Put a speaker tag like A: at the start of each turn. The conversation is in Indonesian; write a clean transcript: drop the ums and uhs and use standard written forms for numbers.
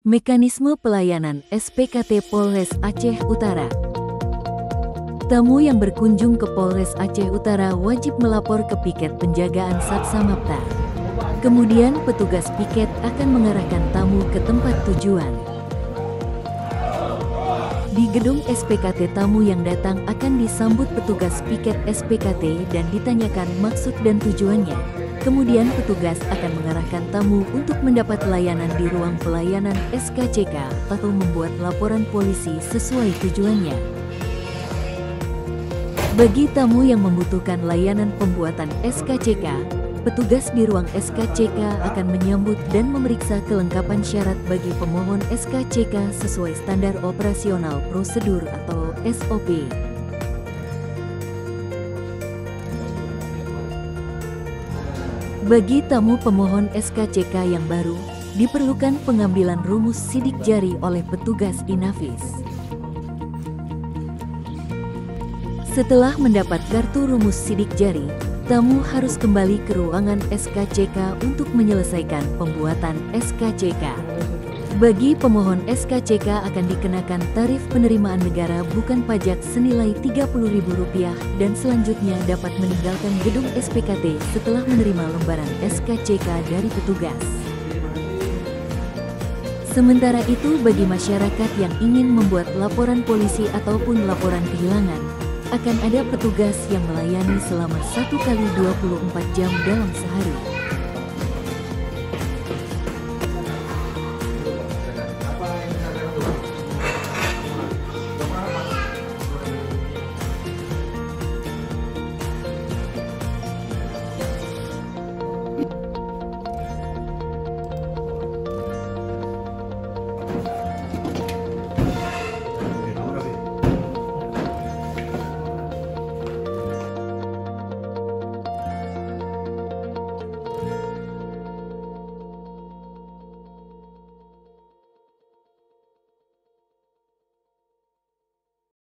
A: Mekanisme pelayanan SPKT Polres Aceh Utara. Tamu yang berkunjung ke Polres Aceh Utara wajib melapor ke piket penjagaan Satsa Mapta. Kemudian petugas piket akan mengarahkan tamu ke tempat tujuan. Di gedung SPKT, tamu yang datang akan disambut petugas piket SPKT dan ditanyakan maksud dan tujuannya. Kemudian petugas akan mengarahkan tamu untuk mendapat layanan di ruang pelayanan SKCK atau membuat laporan polisi sesuai tujuannya. Bagi tamu yang membutuhkan layanan pembuatan SKCK, petugas di ruang SKCK akan menyambut dan memeriksa kelengkapan syarat bagi pemohon SKCK sesuai standar operasional prosedur atau SOP. Bagi tamu pemohon SKCK yang baru, diperlukan pengambilan rumus sidik jari oleh petugas Inafis. Setelah mendapat kartu rumus sidik jari, tamu harus kembali ke ruangan SKCK untuk menyelesaikan pembuatan SKCK. Bagi pemohon SKCK akan dikenakan tarif penerimaan negara bukan pajak senilai Rp30.000 dan selanjutnya dapat meninggalkan gedung SPKT setelah menerima lembaran SKCK dari petugas. Sementara itu, bagi masyarakat yang ingin membuat laporan polisi ataupun laporan kehilangan, akan ada petugas yang melayani selama 1 kali 24 jam dalam sehari.